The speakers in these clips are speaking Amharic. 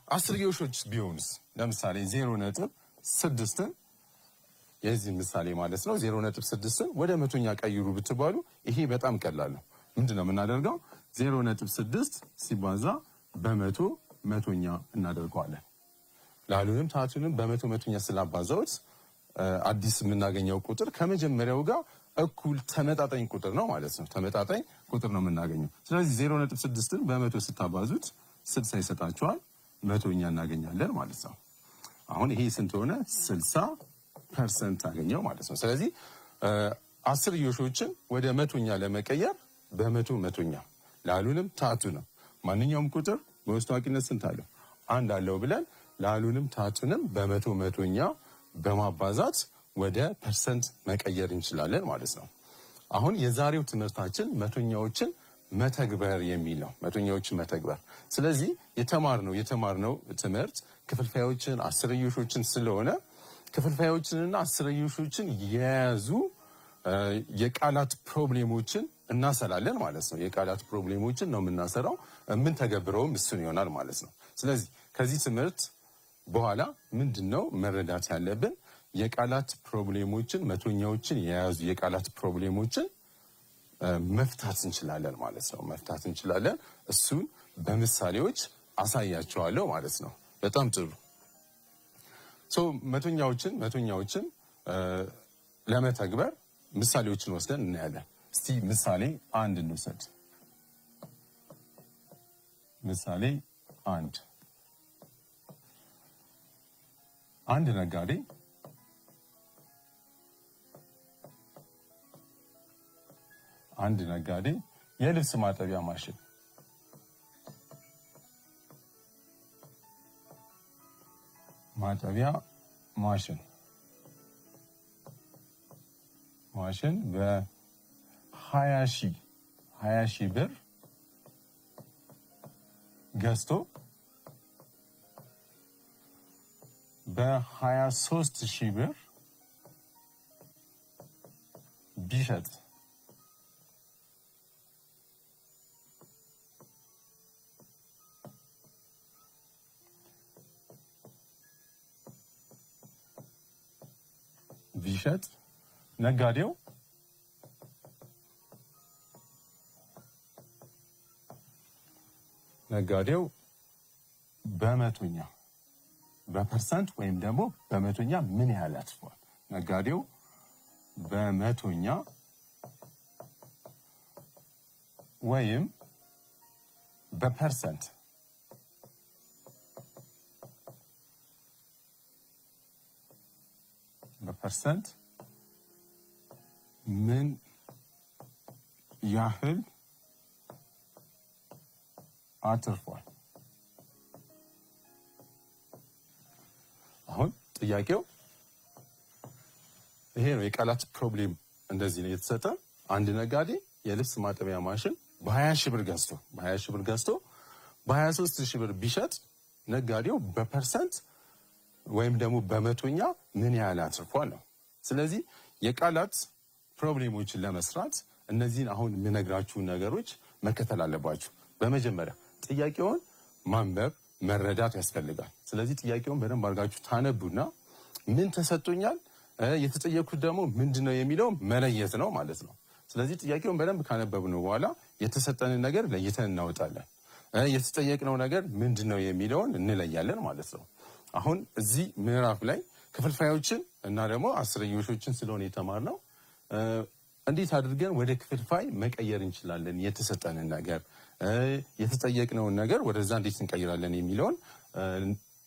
አስርዮሾች ቢሆንስ ለምሳሌ 0.6 የዚህ ምሳሌ ማለት ነው 0.6 ወደ መቶኛ ቀይሩ ብትባሉ ይሄ በጣም ቀላል ነው። ምንድነው የምናደርገው? 0.6 ሲባዛ በመቶ መቶኛ እናደርገዋለን። ላሉንም ታቱንም በመቶ መቶኛ ስላባዛውት አዲስ የምናገኘው ቁጥር ከመጀመሪያው ጋር እኩል ተመጣጣኝ ቁጥር ነው ማለት ነው። ተመጣጣኝ ቁጥር ነው የምናገኘው። ስለዚህ 0.6ን በመቶ ስታባዙት 60 ይሰጣቸዋል። መቶኛ እናገኛለን ማለት ነው። አሁን ይሄ ስንት ሆነ? 60% አገኘው ማለት ነው። ስለዚህ አስርዮሾችን ወደ መቶኛ ለመቀየር በመቶ መቶኛ ላሉንም ታቱንም ማንኛውም ቁጥር በውስጥ ታዋቂነት ስንት አለው? አንድ አለው ብለን ላሉንም ታቱንም በመቶ መቶኛ በማባዛት ወደ ፐርሰንት መቀየር እንችላለን ማለት ነው። አሁን የዛሬው ትምህርታችን መቶኛዎችን መተግበር የሚል ነው። መቶኛዎችን መተግበር። ስለዚህ የተማርነው ትምህርት ክፍልፋዮችን አስርዮሾችን ስለሆነ ክፍልፋዮችንና አስርዮሾችን የያዙ የቃላት ፕሮብሌሞችን እናሰላለን ማለት ነው። የቃላት ፕሮብሌሞችን ነው የምናሰራው። ምን ተገብረውም እሱን ይሆናል ማለት ነው። ስለዚህ ከዚህ ትምህርት በኋላ ምንድነው መረዳት ያለብን? የቃላት ፕሮብሌሞችን መቶኛዎችን የያዙ የቃላት ፕሮብሌሞችን መፍታት እንችላለን ማለት ነው። መፍታት እንችላለን። እሱን በምሳሌዎች አሳያቸዋለሁ ማለት ነው። በጣም ጥሩ። መቶኛዎችን ለመተግበር ምሳሌዎችን ወስደን እናያለን። እስቲ ምሳሌ አንድ እንውሰድ። ምሳሌ አንድ ነጋዴ የልብስ ማጠቢያ ማሽን በ20 ሺህ ብር ገዝቶ በ23 ሺህ ብር ቢሸጥ ነጋዴው በመቶኛ በፐርሰንት ወይም ደግሞ በመቶኛ ምን ያህል አትርፏል? ነጋዴው በመቶኛ ወይም በፐርሰንት ምን ያህል አትርፏል? አሁን ጥያቄው ይሄ ነው። የቃላት ፕሮብሌም እንደዚህ ነው የተሰጠ። አንድ ነጋዴ የልብስ ማጠቢያ ማሽን በ20 ሺህ ብር ገዝቶ በ23 ሺህ ብር ቢሸጥ ነጋዴው በፐርሰንት ወይም ደግሞ በመቶኛ ምን ያህል አትርፏል ነው። ስለዚህ የቃላት ፕሮብሌሞችን ለመስራት እነዚህን አሁን የምነግራችሁ ነገሮች መከተል አለባችሁ። በመጀመሪያ ጥያቄውን ማንበብ መረዳት ያስፈልጋል። ስለዚህ ጥያቄውን በደንብ አድርጋችሁ ታነቡና ምን ተሰጥቶኛል፣ የተጠየኩት ደግሞ ምንድነው የሚለው መለየት ነው ማለት ነው። ስለዚህ ጥያቄውን በደንብ ካነበብነው በኋላ የተሰጠንን ነገር ለይተን እናወጣለን። የተጠየቅነው ነገር ምንድነው የሚለውን እንለያለን ማለት ነው። አሁን እዚህ ምዕራፍ ላይ ክፍልፋዮችን እና ደግሞ አስርዮሾችን ስለሆነ የተማርነው እንዴት አድርገን ወደ ክፍልፋይ መቀየር እንችላለን፣ የተሰጠንን ነገር የተጠየቅነውን ነገር ወደዛ እንዴት እንቀይራለን የሚለውን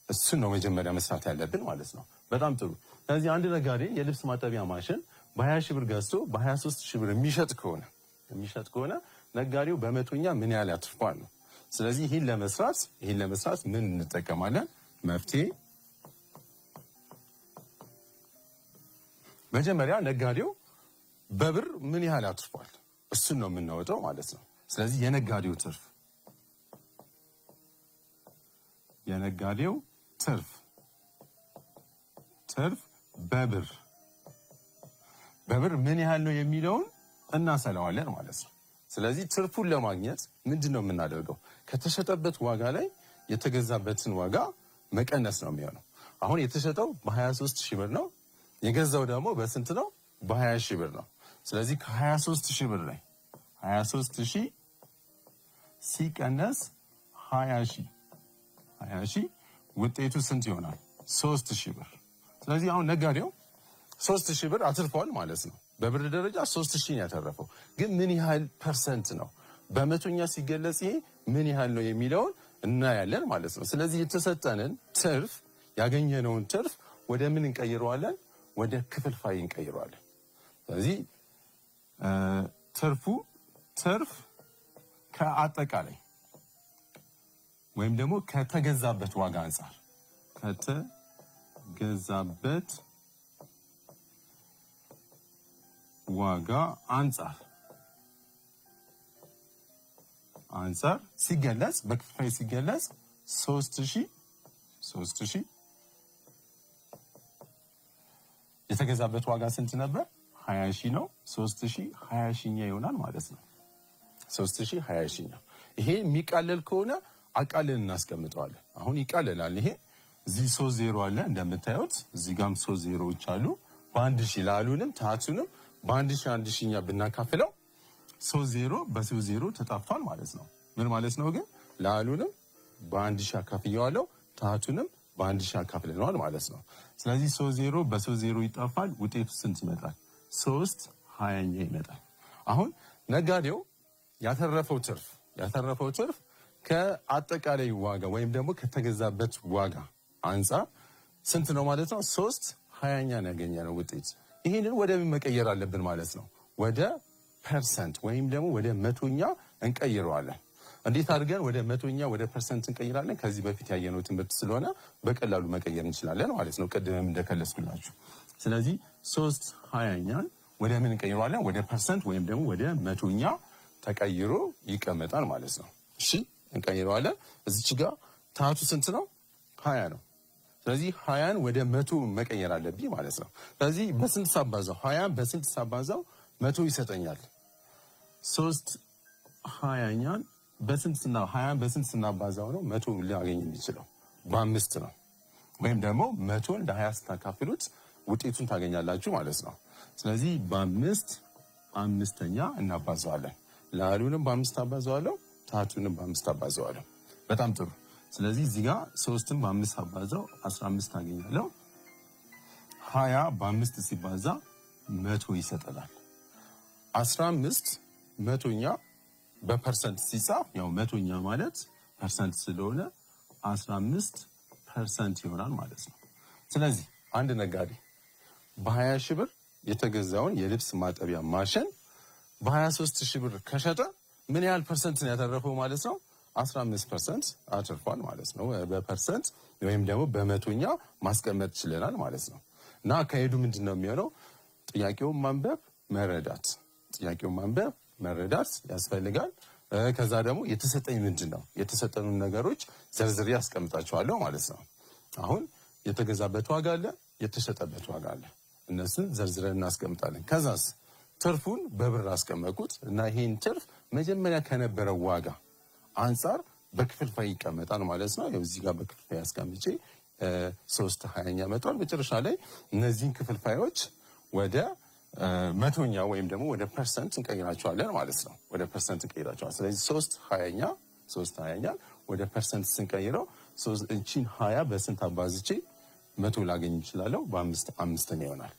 እሱን ነው መጀመሪያ መስራት ያለብን ማለት ነው። በጣም ጥሩ። ስለዚህ አንድ ነጋዴ የልብስ ማጠቢያ ማሽን በ20 ሺህ ብር ገዝቶ በ23 ሺህ ብር የሚሸጥ ከሆነ ነጋዴው በመቶኛ ምን ያህል ያትርፋል ነው። ስለዚህ ይህን ለመስራት ምን እንጠቀማለን? መፍትሄ መጀመሪያ ነጋዴው በብር ምን ያህል አትርፏል እሱን ነው የምናወጣው ማለት ነው። ስለዚህ የነጋዴው ትርፍ በብር ምን ያህል ነው የሚለውን እናሰላዋለን ማለት ነው። ስለዚህ ትርፉን ለማግኘት ምንድነው የምናደርገው? ከተሸጠበት ዋጋ ላይ የተገዛበትን ዋጋ መቀነስ ነው የሚሆነው። አሁን የተሸጠው በ23000 ብር ነው። የገዛው ደግሞ በስንት ነው? በ20000 ብር ነው። ስለዚህ ከ23000 ብር ላይ 23000 ሲቀነስ 20000 ውጤቱ ስንት ይሆናል? 3000 ብር። ስለዚህ አሁን ነጋዴው 3000 ብር አትርፏል ማለት ነው። በብር ደረጃ 3000 ያተረፈው ግን ምን ያህል ፐርሰንት ነው? በመቶኛ ሲገለጽ ይሄ ምን ያህል ነው የሚለውን እናያለን ማለት ነው። ስለዚህ የተሰጠንን ትርፍ ያገኘነውን ትርፍ ወደ ምን እንቀይረዋለን? ወደ ክፍልፋይ እንቀይረዋለን። ስለዚህ ትርፍ ከአጠቃላይ ወይም ደግሞ ከተገዛበት ዋጋ አንፃር ከተገዛበት ዋጋ አንፃር ሲገለጽ በክፍልፋይ ሲገለጽ 3000 የተገዛበት ዋጋ ስንት ነበር? 20000 ነው። 3000 20ኛ ይሆናል ማለት ነው። 3000 20ኛ። ይሄ የሚቃለል ከሆነ አቃለን እናስቀምጠዋለን። አሁን ይቃለላል። ይሄ እዚህ 3 ዜሮ አለ እንደምታዩት፣ እዚህ ጋርም 3 ዜሮዎች አሉ። በ1000 ላሉንም ታቱንም በ1000ኛ ብናካፍለው 3 ዜሮ በ3 ዜሮ ተጣፍቷል ማለት ነው። ምን ማለት ነው ግን? ላሉንም በ1000 አካፍየዋለሁ፣ ታቱንም በ1000 አካፍለነዋል ማለት ነው። ስለዚህ 3 ዜሮ በ3 ዜሮ ይጣፋል። ውጤቱ ስንት ይመጣል? 3 20ኛ ይመጣል። አሁን ነጋዴው ያተረፈው ትርፍ ከአጠቃላይ ዋጋ ወይም ደግሞ ከተገዛበት ዋጋ አንፃር ስንት ነው ማለት ነው? 3 20ኛ ያገኘነው ውጤት። ይሄንን ወደ ምን መቀየር አለብን ማለት ነው? ወደ ፐርሰንት ወይም ደግሞ ወደ መቶኛ እንቀይረዋለን። እንዴት አድርገን ወደ መቶኛ ወደ ፐርሰንት እንቀይራለን? ከዚህ በፊት ያየነው ትምህርት ስለሆነ በቀላሉ መቀየር እንችላለን ማለት ነው፣ ቅድምም እንደከለስኩላችሁ። ስለዚህ 3 20ኛን ወደ ምን እንቀይረዋለን? ወደ ፐርሰንት ወይም ደግሞ ወደ መቶኛ ተቀይሮ ይቀመጣል ማለት ነው። እሺ እንቀይረዋለን። እዚች ጋር ታቱ ስንት ነው? 20 ነው። ስለዚህ 20ን ወደ መቶ መቀየር አለብኝ ማለት ነው። ስለዚህ በስንት ሳባዛው? 20ን በስንት ሳባዛው መቶ ይሰጠኛል? 3 20ኛን በስንት ስናባዛው ነው መቶ ሊያገኝ የሚችለው? በ5 ነው። ወይም ደግሞ መቶን ለ20 ስታካፍሉት ውጤቱን ታገኛላችሁ ማለት ነው። ስለዚህ በ5ኛ እናባዛዋለን። ላሉንም በ5 አባዛዋለሁ፣ ታቱንም በ5 አባዛዋለሁ። በጣም ጥሩ። ስለዚህ እዚህ ጋር 3ን በ5 አባዛው 15 አገኛለሁ። 20 በ5 ሲባዛ 100 ይሰጠናል። 15 መቶኛ በፐርሰንት ሲጻፍ ያው መቶኛ ማለት ፐርሰንት ስለሆነ 15% ይሆናል ማለት ነው። ስለዚህ አንድ ነጋዴ በ20 ብር የተገዛውን የልብስ ማጠቢያ ማሽን በ23 ብር ከሸጠ ምን ያህል ፐርሰንት ነው ያተረፈው ማለት ነው? 15% አትርፏል ማለት ነው። በፐርሰንት ወይም ደግሞ በመቶኛ ማስቀመጥ ችለናል ማለት ነው። እና አካሄዱ ምንድነው የሚሆነው? ጥያቄውን ማንበብ መረዳት ያስፈልጋል። ከዛ ደግሞ የተሰጠኝ ምንድነው የተሰጠኑን ነገሮች ዘርዝሬ ያስቀምጣቸዋለሁ ማለት ነው። አሁን የተገዛበት ዋጋ አለ፣ የተሸጠበት ዋጋ አለ። እነሱን ዘርዝረን እናስቀምጣለን። ከዛስ ትርፉን በብር አስቀመጥኩት እና ይሄን ትርፍ መጀመሪያ ከነበረው ዋጋ አንፃር በክፍልፋይ ይቀመጣል ማለት ነው። እዚህ ጋር በክፍልፋይ አስቀምጬ 3 20ኛ መጥቷል። መጨረሻ ላይ እነዚህን ክፍልፋዮች ወደ መቶኛ ወይም ደግሞ ወደ ፐርሰንት እንቀይራቸዋለን ማለት ነው። ወደ ፐርሰንት እንቀይራቸዋለን። ስለዚህ 3 20ኛ ወደ ፐርሰንት ስንቀይረው እቺን 20 በስንት አባዝቼ 100 ላገኝ እችላለሁ? በ5ኛ ይሆናል።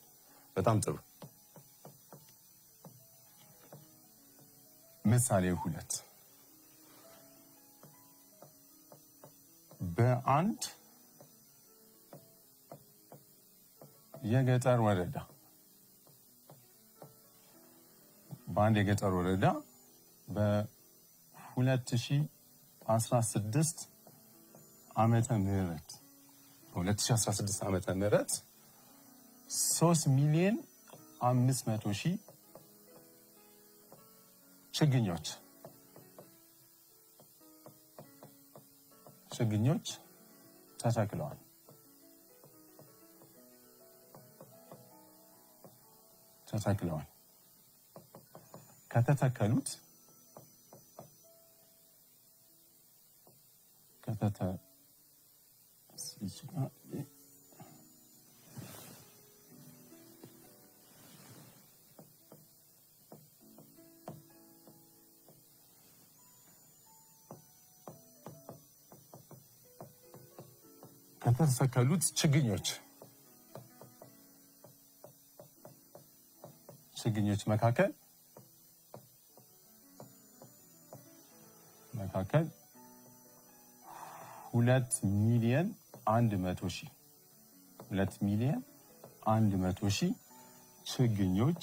በጣም ጥሩ። ምሳሌ 2 በአንድ የገጠር ወረዳ በ2016 ዓመተ ምህረት 3,500,000 ችግኞች ተተክለዋል። ከተተከሉት ችግኞች መካከል 2,100,000 ችግኞች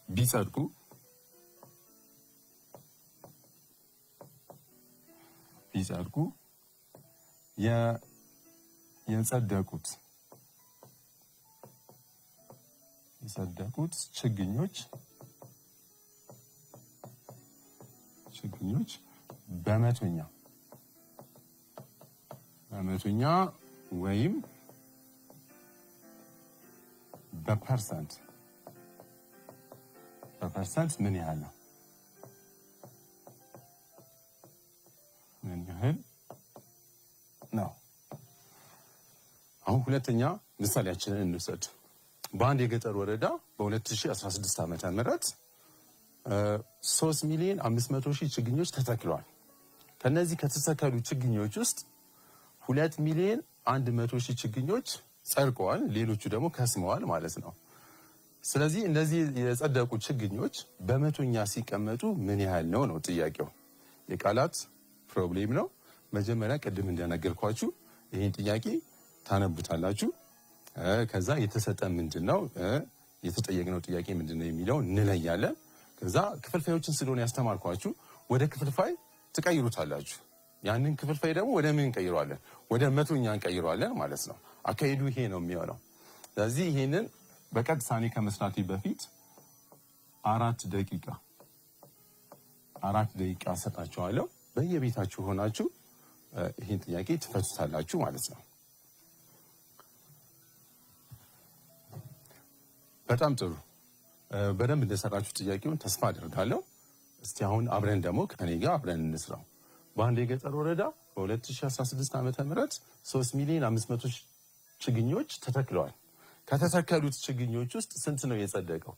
ቢጸድቁ የጸደቁት ችግኞች በመቶኛ ወይም በፐርሰንት ምን ያህል ነው? አሁን ሁለተኛ ምሳሌያችንን እንውሰድ። በአንድ የገጠር ወረዳ በ2016 ዓመተ ምህረት 3,500,000 ችግኞች ተተክለዋል። ከነዚህ ከተተከሉ ችግኞች ውስጥ 2,100,000 ችግኞች ጸድቀዋል፣ ሌሎቹ ደግሞ ከስመዋል ማለት ነው። ስለዚህ እነዚህ የጸደቁ ችግኞች በመቶኛ ሲቀመጡ ምን ያህል ነው ጥያቄው። የቃላት ፕሮብሌም ነው። መጀመሪያ ቅድም እንደነገርኳችሁ ይህን ጥያቄ ታነቡታላችሁ። ከዛ የተሰጠን ምንድነው የተጠየቅነው ጥያቄ ምንድነው የሚለው እንለያለን። ከዛ ክፍልፋዮችን ስለሆነ ያስተማርኳችሁ ወደ ክፍልፋይ ትቀይሩታላችሁ። ያንን ክፍልፋይ ደግሞ ወደ ምን እንቀይረዋለን? ወደ መቶኛ እንቀይረዋለን ማለት ነው። አካሄዱ ይሄ ነው የሚሆነው። ስለዚህ ይሄንን በቀጥታ እኔ ከመስራቴ በፊት 4 ደቂቃ ሰጣችኋለሁ። በየቤታችሁ ሆናችሁ ይሄን ጥያቄ ትፈቱታላችሁ ማለት ነው። በጣም ጥሩ። በደንብ እንደሰራችሁ ጥያቄውን ተስፋ አደርጋለሁ። እስቲ አሁን አብረን ደግሞ ከኔ ጋር አብረን እንስራው። በአንድ የገጠር ወረዳ በ2016 ዓመተ ምህረት 3,500,000 ችግኞች ተተክለዋል። ከተተከሉት ችግኞች ውስጥ ስንት ነው የጸደቀው?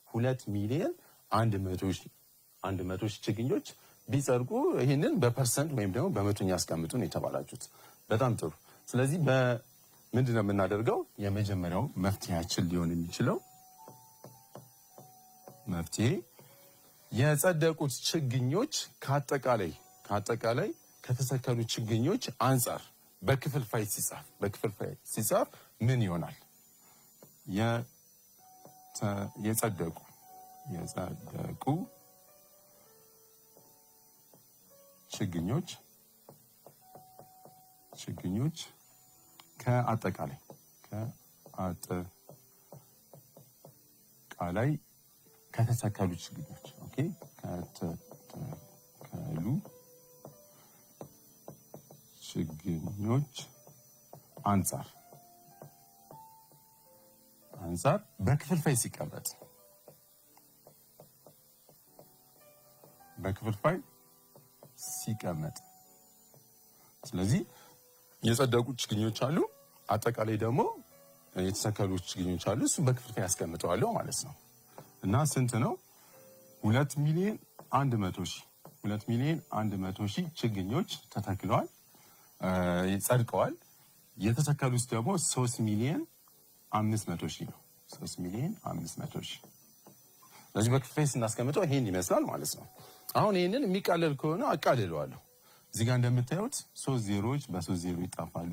2,100,000 ችግኞች ቢጸድቁ ይህንን በፐርሰንት ወይም ደግሞ በመቶኛ ያስቀምጡ ነው የተባላችሁት። በጣም ጥሩ። ስለዚህ ምንድነው የምናደርገው? የመጀመሪያው መፍትሄያችን ሊሆን የሚችለው መፍትሄ የጸደቁት ችግኞች ከአጠቃላይ ከተተከሉ ችግኞች አንጻር በክፍልፋይ ሲጻፍ ምን ይሆናል? የጸደቁ ችግኞች ከአጠቃላይ ከተተከሉ ችግኞች ከተተከሉ ችግኞች አንጻር በክፍልፋይ ሲቀመጥ ስለዚህ የጸደቁ ችግኞች አሉ፣ አጠቃላይ ደግሞ የተተከሉ ችግኞች አሉ። እሱ በክፍልፋይ ያስቀምጠዋለሁ ማለት ነው። እና ስንት ነው? 2,100,000 ችግኞች ተተክለዋል፣ ጸድቀዋል። የተተከሉት ደግሞ 3,500,000 ነው። 3,500,000። ስለዚህ በክፍልፋይ ስናስቀምጠው ይሄን ይመስላል ማለት ነው። አሁን ይሄንን የሚቃለል ከሆነ አቃልለዋለሁ። እዚህ ጋር እንደምታዩት 3 ዜሮዎች በ3 ዜሮ ይጣፋሉ።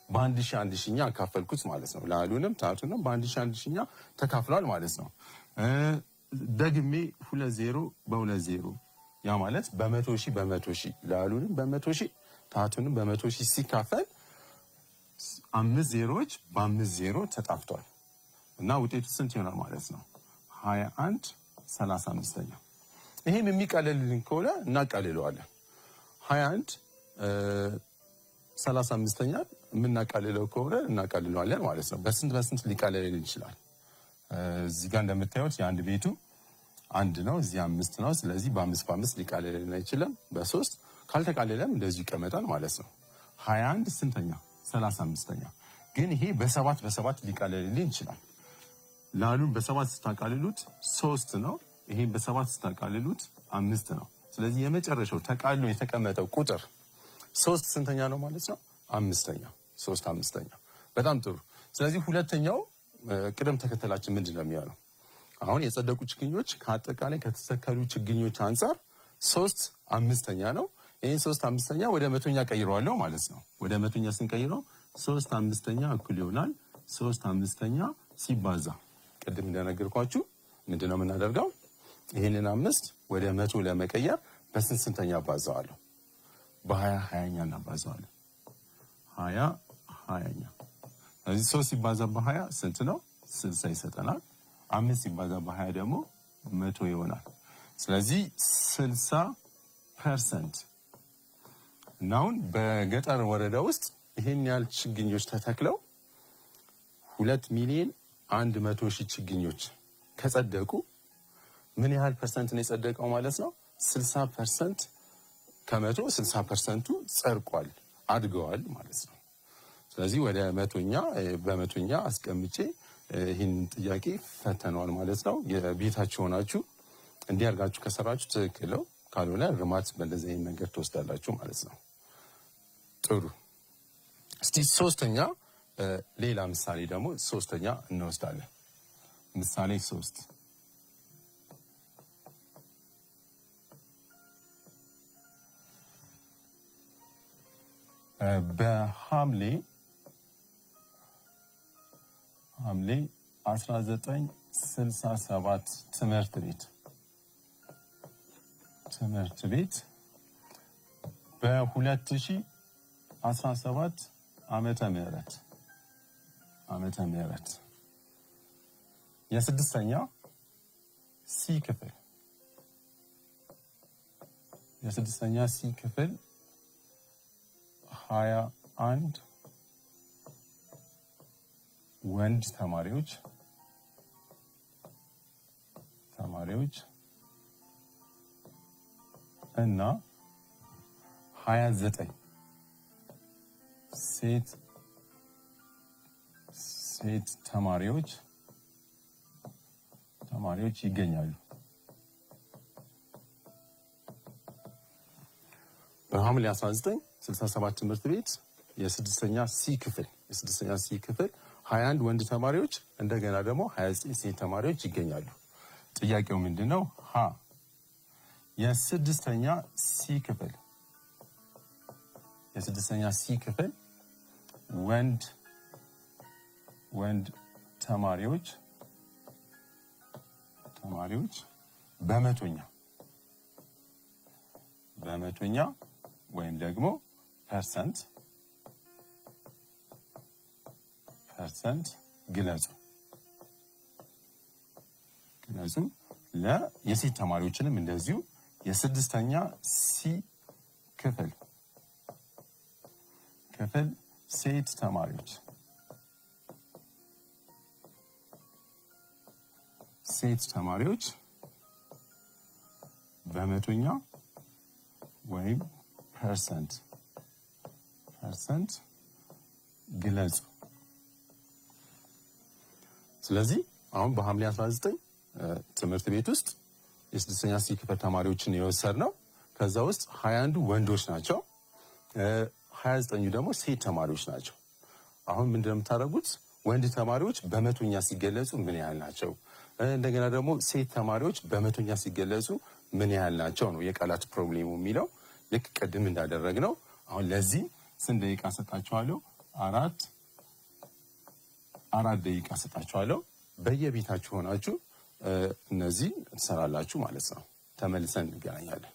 በአንድ ሺህ አንድ ሺኛ አካፈልኩት ማለት ነው። ለአሉንም ታቱንም በአንድ ሺህ አንድ ሺኛ ተካፍሏል ማለት ነው። ደግሜ 2 ዜሮ በ2 ዜሮ ያ ማለት በ100 ሺህ ለአሉንም በ100 ሺህ ታቱንም በ100 ሺህ ሲካፈል 5 ዜሮዎች በ5 ዜሮ ተጣፍቷል እና ውጤቱ ስንት ይሆናል ማለት ነው? 21/35። ይሄም የሚቀለልልን ከሆነ እናቃልለዋለን። 21/35 የምናቃልለው ከሆነ እናቃልለዋለን ማለት ነው። በስንት ሊቃልልን ይችላል? እዚህ ጋር እንደምታዩት የአንድ ቤቱ አንድ ነው፣ እዚህ 5 ነው። ስለዚህ በ5 ሊቃለልን አይችልም። በ3 ካልተቃለለም እንደዚህ ይቀመጣል ማለት ነው። 21 ስንተኛ? 35ኛ። ግን ይሄ በ7 ሊቃለልን ይችላል። ላሉን በ7 ስታቃልሉት 3 ነው። ይሄን በ7 ስታቃልሉት 5 ነው። ስለዚህ የመጨረሻው ተቃሎ የተቀመጠው ቁጥር 3 ስንተኛ ነው ማለት ነው? 5ኛ። 3 5ኛ። በጣም ጥሩ። ስለዚህ ሁለተኛው ቅደም ተከተላችን ምንድነው የሚሆነው? አሁን የጸደቁ ችግኞች ከአጠቃላይ ከተተከሉ ችግኞች አንፃር 3 5ኛ ነው። ይሄን 3 5ኛ ወደ መቶኛ ቀይረዋለሁ ማለት ነው። ወደ መቶኛ ስንቀይረው 3 5ኛ እኩል ይሆናል 3 5ኛ ሲባዛ ቅድም እንደነገርኳችሁ ምንድነው የምናደርገው? ይሄንን 5 ወደ 100 ለመቀየር በስንተኛ አባዛዋለሁ? በ20 20ኛ እናባዛዋለን። 20 20ኛ። ስለዚህ 3 ሲባዛ በ20 ስንት ነው? 60 ይሰጠናል። 5 ሲባዛ በ20 ደግሞ 100 ይሆናል። ስለዚህ 60% እና አሁን በገጠር ወረዳ ውስጥ ይሄን ያህል ችግኞች ተተክለው 2,100,000 ችግኞች ከጸደቁ ምን ያህል ፐርሰንት ነው የጸደቀው ማለት ነው? 60% ከመቶ 60%ቱ ጸድቋል፣ አድገዋል ማለት ነው። ስለዚህ ወደ በመቶኛ አስቀምጬ ይህን ጥያቄ ፈተነዋል ማለት ነው። የቤታችሁ ሆናችሁ እንዲያርጋችሁ ከሰራችሁ ትክክል ነው። ካልሆነ እርማት በእንደዚህ አይነት ነገር ትወስዳላችሁ ማለት ነው። ጥሩ። እስቲ ሶስተኛ ሌላ ምሳሌ ደግሞ ሶስተኛ እንወስዳለን። ምሳሌ 3 በሐምሌ 1967 ትምህርት ቤት በ2017 ዓመተ ምህረት የስድስተኛ ሲ ክፍል 21 ወንድ ተማሪዎች እና 29 ሴት ተማሪዎች ይገኛሉ። በሐምሌ 1967 ትምህርት ቤት የስድስተኛ ሲ ክፍል 21 ወንድ ተማሪዎች እንደገና ደግሞ 29 ሴት ተማሪዎች ይገኛሉ። ጥያቄው ምንድነው? ሀ የስድስተኛ ሲ ክፍል ወንድ ተማሪዎች በመቶኛ ወይም ደግሞ ፐርሰንት ግለጹ። የሴት ተማሪዎችንም እንደዚሁ የስድስተኛ ሲ ክፍል ሴት ተማሪዎች በመቶኛ ወይም ፐርሰንት ግለጹ። ስለዚህ አሁን በሐምሌ 19 ትምህርት ቤት ውስጥ የስድስተኛ ሲ ክፍል ተማሪዎችን የወሰድነው ከዛ ውስጥ 21 ወንዶች ናቸው፣ 29 ደግሞ ሴት ተማሪዎች ናቸው። አሁን ምንድነው የምታደርጉት? ወንድ ተማሪዎች በመቶኛ ሲገለጹ ምን ያህል ናቸው፣ እንደገና ደግሞ ሴት ተማሪዎች በመቶኛ ሲገለጹ ምን ያህል ናቸው ነው የቃላት ፕሮብሌሙ የሚለው። ልክ ቅድም እንዳደረግነው አሁን ለዚህ ስንት ደቂቃ ሰጣችኋለሁ? አራት ደቂቃ ሰጣችኋለሁ። በየቤታችሁ ሆናችሁ እነዚህ ትሰራላችሁ ማለት ነው። ተመልሰን እንገናኛለን።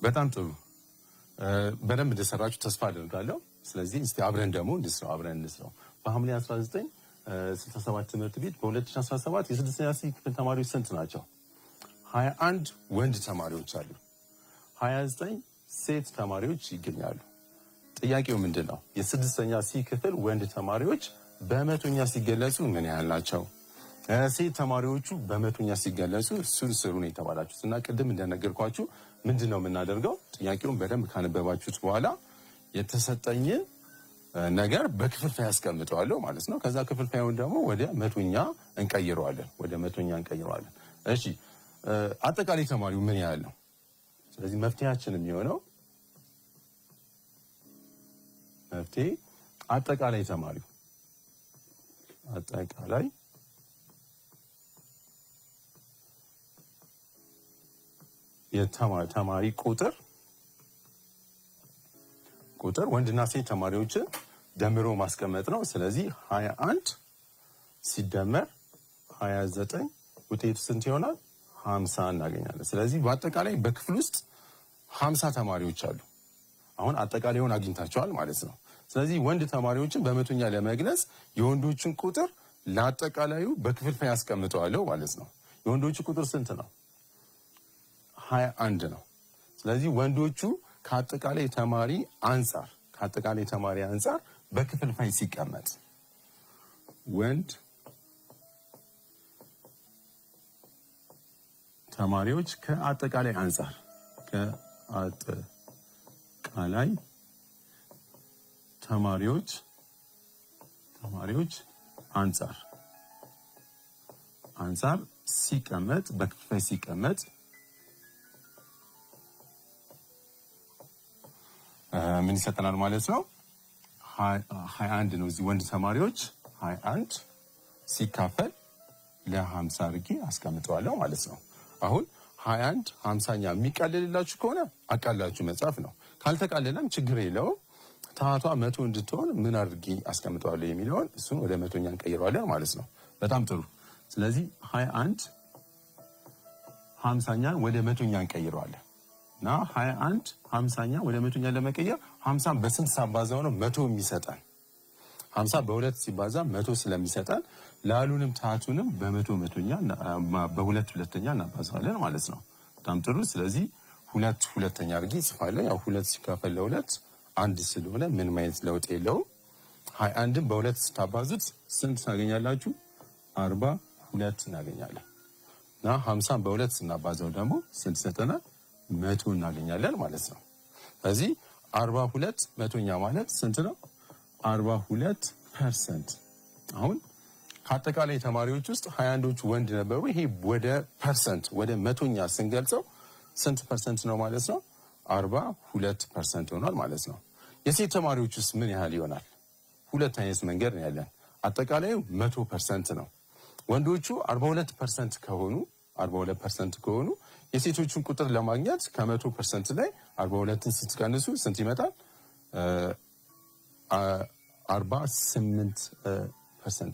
በጣም ጥሩ በደንብ እንደሰራችሁ ተስፋ አደርጋለሁ። ስለዚህ እስቲ አብረን ደግሞ እንስራው። በሐምሌ 19 67 ትምህርት ቤት በ2017 የ6ኛ ሲ ክፍል ተማሪዎች ስንት ናቸው? 21 ወንድ ተማሪዎች አሉ። 29 ሴት ተማሪዎች ይገኛሉ። ጥያቄው ምንድነው? የ6ኛ ሲ ክፍል ወንድ ተማሪዎች በመቶኛ ሲገለጹ ምን ያህል ናቸው? ሴት ተማሪዎቹ በመቶኛ ሲገለጹ እሱን ስሩ ነው የተባላችሁት። እና ቅድም እንደነገርኳችሁ ምንድነው የምናደርገው? ጥያቄውን በደንብ ካነበባችሁት በኋላ የተሰጠኝ ነገር በክፍልፋይ አስቀምጠዋለሁ ማለት ነው። ከዛ ክፍልፋዩን ደግሞ ወደ መቶኛ እንቀይረዋለን። እሺ አጠቃላይ ተማሪው ምን ያህል ነው? ስለዚህ መፍትሄያችን የሚሆነው አጠቃላይ የተማሪ ቁጥር ወንድና ሴት ተማሪዎችን ደምሮ ማስቀመጥ ነው። ስለዚህ 21 ሲደመር 29 ውጤቱ ስንት ይሆናል? 50 እናገኛለን። ስለዚህ በአጠቃላይ በክፍል ውስጥ 50 ተማሪዎች አሉ። አሁን አጠቃላዩን አግኝታቸዋል ማለት ነው። ስለዚህ ወንድ ተማሪዎችን በመቶኛ ለመግለጽ የወንዶችን ቁጥር ለአጠቃላዩ በክፍልፋይ አስቀምጠዋለሁ ማለት ነው። የወንዶቹ ቁጥር ስንት ነው? 21 ነው። ስለዚህ ወንዶቹ ከአጠቃላይ ተማሪ አንጻር በክፍልፋይ ሲቀመጥ ወንድ ተማሪዎች ከአጠቃላይ አንጻር ተማሪዎች አንጻር ሲቀመጥ በክፍልፋይ ሲቀመጥ ምን ይሰጠናል ማለት ነው? 21 ነው። እዚህ ወንድ ተማሪዎች 21 ሲካፈል ለ50 አድርጌ አስቀምጠዋለሁ ማለት ነው። አሁን 21 50ኛ የሚቃለልላችሁ ከሆነ አቃላችሁ መጻፍ ነው። ካልተቃለለም ችግር የለውም። ታቷ 100 እንድትሆን ምን አድርጌ አስቀምጠዋለሁ የሚለውን እሱን ወደ መቶኛ እንቀይረዋለን ማለት ነው። በጣም ጥሩ። ስለዚህ 21 50ኛን ወደ መቶኛ እንቀይረዋለን እና 21 50ኛ ወደ መቶኛ ለመቀየር 50 በስንት ሲባዛው ነው 100 የሚሰጠን? 50 በ2 ሲባዛ 100 ስለሚሰጠን ላሉንም ታቱንም በመቶኛ በሁለት ሁለተኛ እናባዛለን ማለት ነው። በጣም ጥሩ። ስለዚህ ሁለተኛ አድርጌ እጽፋለሁ። ያው 2 ሲካፈል ለ2 1 ስለሆነ ምን ማለት ለውጥ የለውም። 21ን በ2 ስታባዙት ስንት ታገኛላችሁ? 42 እናገኛለን። እና 50 በ2 ስናባዛው ደግሞ ስንት ሰጠናል? 100 እናገኛለን ማለት ነው። ስለዚህ 42 መቶኛ ማለት ስንት ነው? 42%። አሁን ከአጠቃላይ ተማሪዎች ውስጥ 21ዎቹ ወንድ ነበሩ። ይሄ ወደ ፐርሰንት ወደ መቶኛ ስንገልጸው ስንት ፐርሰንት ነው ማለት ነው? 42% ሆኗል ማለት ነው። የሴት ተማሪዎች ውስጥ ምን ያህል ይሆናል? ሁለት አይነት መንገድ ነው ያለን። አጠቃላዩ 100% ነው። ወንዶቹ 42% ከሆኑ የሴቶቹን ቁጥር ለማግኘት ከ100% ላይ 42ን ስትቀንሱ ስንት ይመጣል? 48%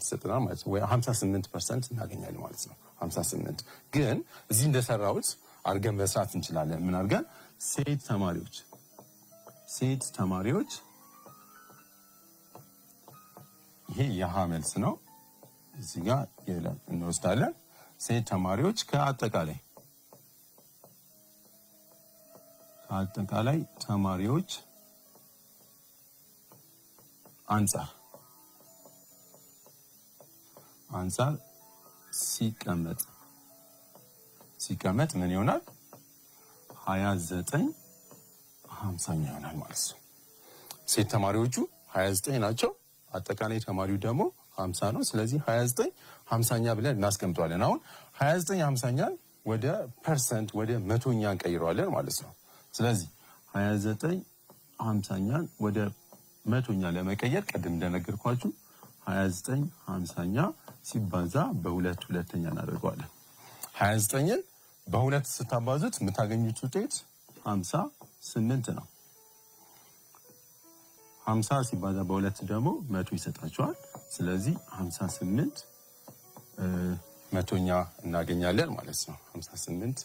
ይሰጥናል ማለት ነው። ወይ 58% እናገኛለን ማለት ነው። 58 ግን እዚህ እንደሰራሁት አድርገን መስራት እንችላለን። ምን አድርገን? ሴት ተማሪዎች ይሄ የሀ መልስ ነው። እዚህ ጋር እንወስዳለን። ሴት ተማሪዎች ከአጠቃላይ ተማሪዎች አንጻር ሲቀመጥ ምን ይሆናል? 29 50ኛ ይሆናል ማለት ነው። ሴት ተማሪዎቹ 29 ናቸው። አጠቃላይ ተማሪው ደግሞ 50 ነው። ስለዚህ 29 50ኛ ብለን እናስቀምጠዋለን። አሁን 29 50ኛን ወደ ፐርሰንት ወደ መቶኛ እንቀይረዋለን ማለት ነው። ስለዚህ 29 50ኛን ወደ መቶኛ ለመቀየር ቅድም እንደነገርኳችሁ 29 50ኛ ሲባዛ በሁለት ሁለተኛ እናደርገዋለን። 29ን በሁለት ስታባዙት የምታገኙት ውጤት 58 ነው። 50 ሲባዛ በሁለት ደግሞ 100 ይሰጣቸዋል። ስለዚህ 58 መቶኛ እናገኛለን ማለት ነው። 58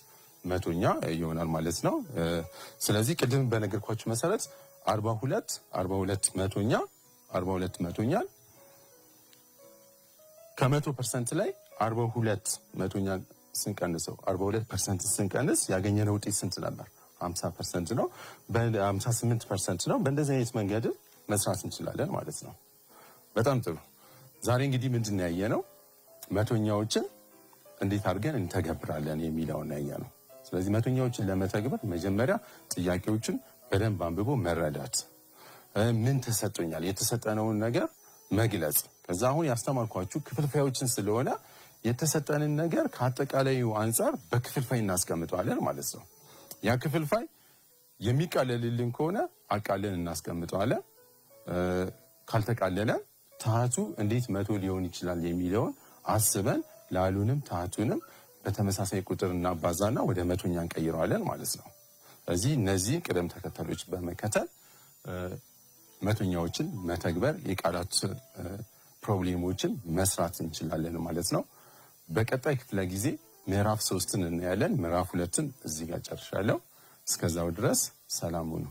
መቶኛ ይሆናል ማለት ነው። ስለዚህ ቅድም በነገርኳችሁ መሰረት 42 መቶኛ 42 መቶኛ ከ100% ላይ 42 መቶኛ ስንቀንሰው 42% ስንቀንስ ያገኘነው ውጤት ስንት ነበር? 50% ነው። በ58% ነው። በእንደዚህ አይነት መንገድ መስራት እንችላለን ማለት ነው። በጣም ጥሩ። ዛሬ እንግዲህ ምንድን ያየነው መቶኛዎችን እንዴት አድርገን እንተገብራለን የሚለውን ያየነው። ስለዚህ መቶኛዎችን ለመተግበር መጀመሪያ ጥያቄዎችን በደንብ አንብቦ መረዳት፣ ምን ተሰጥቶኛል የተሰጠነውን ነገር መግለጽ። ከዛ አሁን ያስተማርኳችሁ ክፍልፋዮችን ስለሆነ የተሰጠንን ነገር ከአጠቃላዩ አንጻር በክፍልፋይ እናስቀምጠዋለን ማለት ነው። ያ ክፍልፋይ የሚቃለልልን ከሆነ አቃለን እናስቀምጠዋለን። ካልተቃለለ ታህቱ እንዴት መቶ ሊሆን ይችላል የሚለውን አስበን ላሉንም ታህቱንም በተመሳሳይ ቁጥር እናባዛና ወደ መቶኛ እንቀይረዋለን ማለት ነው። ስለዚህ እነዚህ ቅደም ተከተሎች በመከተል መቶኛዎችን መተግበር፣ የቃላት ፕሮብሌሞችን መስራት እንችላለን ማለት ነው። በቀጣይ ክፍለ ጊዜ ምዕራፍ 3ን እናያለን። ምዕራፍ 2ን እዚህ ጋር ጨርሻለሁ። እስከዛው ድረስ ሰላም ሁኑ።